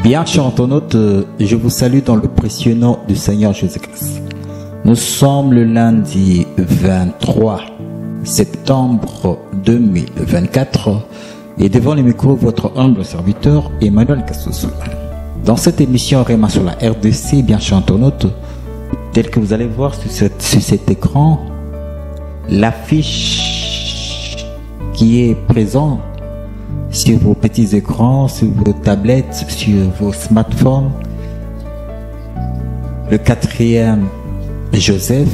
Bien, chers internautes, je vous salue dans le précieux nom du Seigneur Jésus-Christ. Nous sommes le lundi 23 septembre 2024 et devant le micro, votre humble serviteur Emmanuel Kassousou. Dans cette émission Réma sur la RDC, bien, chers internautes, tel que vous allez voir sur cet écran, l'affiche qui est présente sur vos petits écrans, sur vos tablettes, sur vos smartphones. Le 4e Joseph,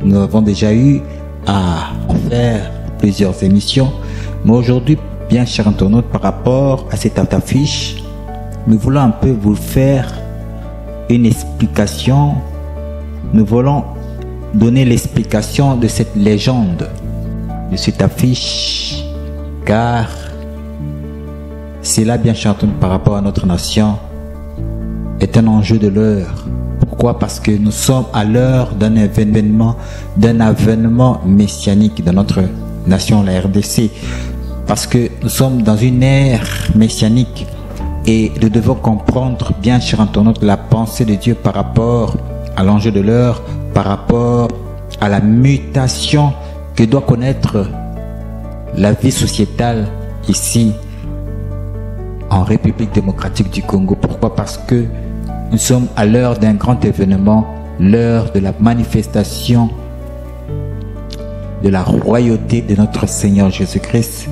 nous avons déjà eu à en faire plusieurs émissions, mais aujourd'hui, bien chers internautes, par rapport à cette affiche, nous voulons un peu vous faire une explication. Nous voulons donner l'explication de cette légende, de cette affiche, car c'est là, bien chers internautes, par rapport à notre nation, est un enjeu de l'heure. Pourquoi? Parce que nous sommes à l'heure d'un avènement messianique dans notre nation, la RDC. Parce que nous sommes dans une ère messianique et nous devons comprendre, bien chers internautes, la pensée de Dieu par rapport à l'enjeu de l'heure, par rapport à la mutation que doit connaître la vie sociétale ici en République démocratique du Congo. Pourquoi? Parce que nous sommes à l'heure d'un grand événement, l'heure de la manifestation de la royauté de notre Seigneur Jésus-Christ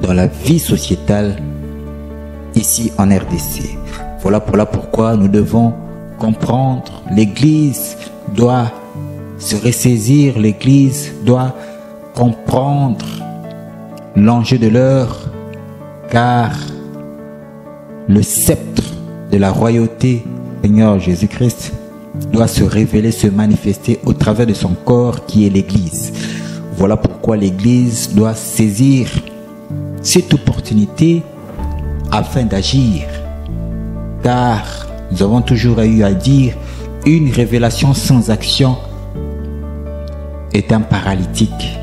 dans la vie sociétale ici en RDC. Voilà pourquoi nous devons comprendre. L'Église doit se ressaisir, l'Église doit comprendre l'enjeu de l'heure, car le sceptre de la royauté Seigneur Jésus-Christ doit se révéler, se manifester au travers de son corps qui est l'Église. Voilà pourquoi l'Église doit saisir cette opportunité afin d'agir, car nous avons toujours eu à dire une révélation sans action est un paralytique.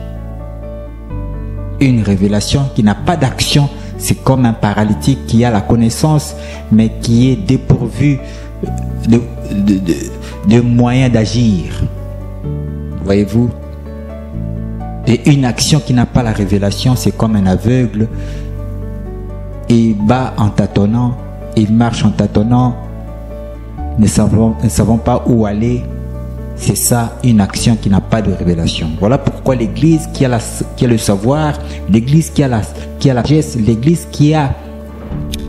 Une révélation qui n'a pas d'action, c'est comme un paralytique qui a la connaissance mais qui est dépourvu de moyens d'agir. Voyez-vous? Et une action qui n'a pas la révélation, c'est comme un aveugle. Il bat en tâtonnant, il marche en tâtonnant, ne savons pas où aller. C'est ça, une action qui n'a pas de révélation. Voilà pourquoi l'Église qui a le savoir, l'Église qui a la sagesse, l'Église qui a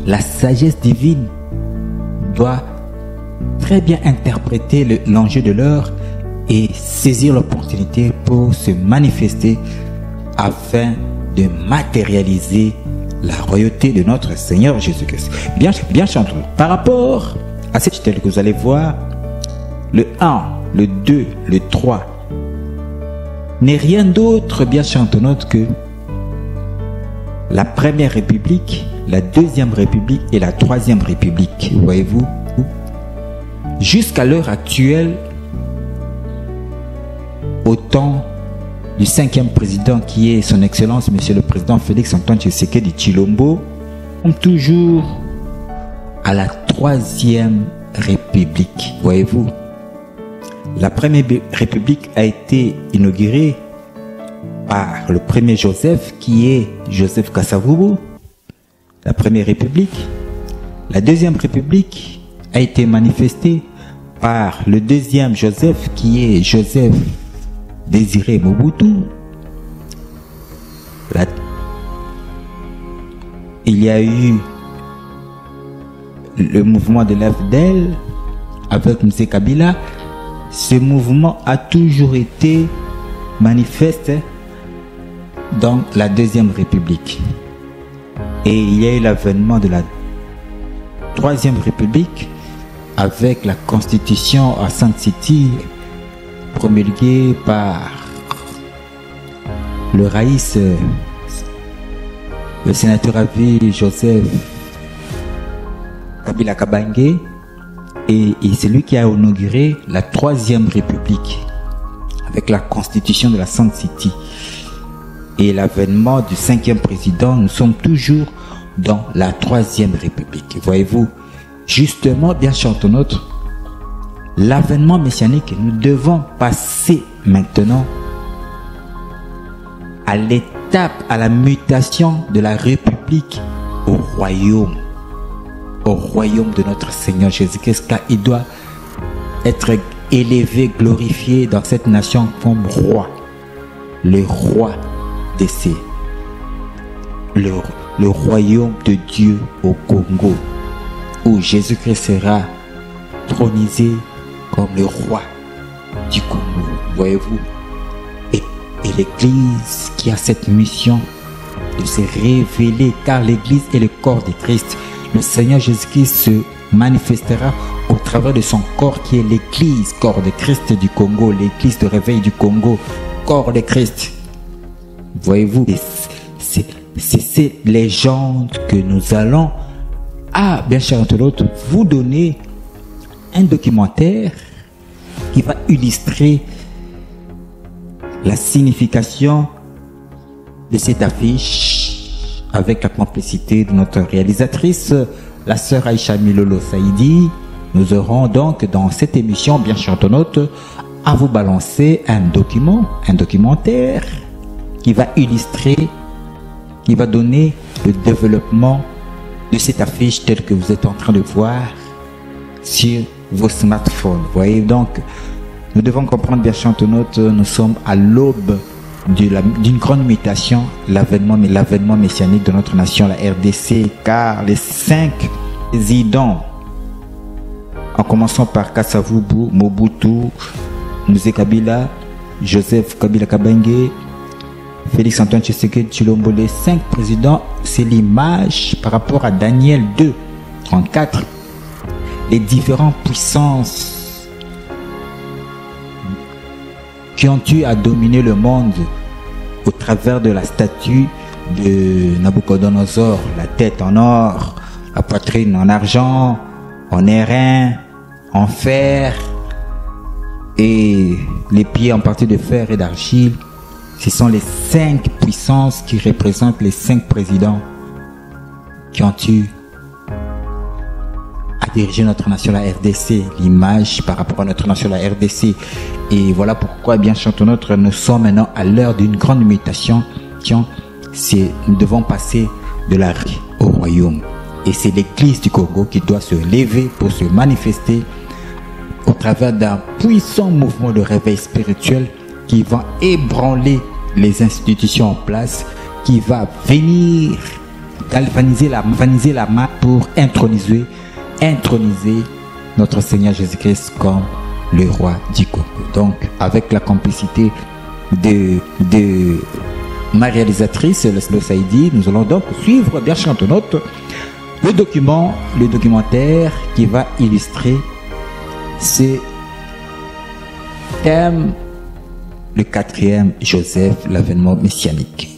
la sagesse divine doit très bien interpréter l'enjeu de l'heure et saisir l'opportunité pour se manifester afin de matérialiser la royauté de notre Seigneur Jésus-Christ. Bien chantons. Par rapport à cette telle que vous allez voir, le 1, le 2, le 3 n'est rien d'autre, bien chantons, que la première république, la deuxième république et la troisième république. Voyez-vous? Jusqu'à l'heure actuelle, au temps du 5e président qui est son excellence monsieur le président Félix Antoine Tshisekedi Tshilombo, on est toujours à la troisième république. Voyez-vous? La première république a été inaugurée par le premier Joseph qui est Joseph Kasavubu, la première république. La deuxième république a été manifestée par le deuxième Joseph qui est Joseph Désiré Mobutu. Il y a eu le mouvement de l'AFDEL avec M. Kabila. Ce mouvement a toujours été manifeste dans la deuxième république. Et il y a eu l'avènement de la troisième république avec la constitution à Sun City promulguée par le raïs, le sénateur à vie Joseph Kabila Kabange, et c'est lui qui a inauguré la troisième république avec la constitution de la Sun City et l'avènement du 5e président. Nous sommes toujours dans la troisième république. Voyez-vous, justement, bien cher internaute, l'avènement messianique, nous devons passer maintenant à l'étape, à la mutation de la République au royaume de notre Seigneur Jésus-Christ, car il doit être élevé, glorifié dans cette nation comme roi, le roi des cieux, le royaume de Dieu au Congo, où Jésus-Christ sera trônisé comme le roi du Congo, voyez-vous. Et l'Église qui a cette mission de se révéler, car l'Église est le corps de Christ. Le Seigneur Jésus-Christ se manifestera au travers de son corps qui est l'Église, corps de Christ du Congo, l'Église de réveil du Congo, corps de Christ. Voyez-vous, c'est cette légende que nous allons, bien cher internaute, vous donner un documentaire qui va illustrer la signification de cette affiche avec la complicité de notre réalisatrice, la sœur Aïcha Milolo Saïdi. Nous aurons donc dans cette émission, bien cher internaute, à vous balancer un documentaire qui va illustrer, qui va donner le développement de cette affiche telle que vous êtes en train de voir sur vos smartphones. Vous voyez, donc, nous devons comprendre, bien cher internaute, nous sommes à l'aube d'une grande mutation, l'avènement messianique de notre nation, la RDC, car les 5 présidents, en commençant par Kasavubu, Mobutu, Mzee Kabila, Joseph Kabila Kabange, Félix Antoine Tshisekedi Tshilombo, les 5 présidents, c'est l'image par rapport à Daniel 2, 34, les différentes puissances qui ont eu à dominer le monde au travers de la statue de Nabucodonosor, la tête en or, la poitrine en argent, en airain, en fer et les pieds en partie de fer et d'argile. Ce sont les 5 puissances qui représentent les 5 présidents qui ont eu à diriger notre nation, la RDC, l'image par rapport à notre nation, la RDC. Et voilà pourquoi, bien cher internaute, nous sommes maintenant à l'heure d'une grande mutation. Nous devons passer de la rue au royaume. Et c'est l'Église du Congo qui doit se lever pour se manifester au travers d'un puissant mouvement de réveil spirituel qui va ébranler les institutions en place, qui va venir galvaniser la main pour introniser notre Seigneur Jésus-Christ comme le roi du Congo. Donc, avec la complicité de ma réalisatrice, le Saïdi, nous allons donc suivre, bien cher internaute, le documentaire qui va illustrer ce thème, le 4e Joseph, l'avènement messianique.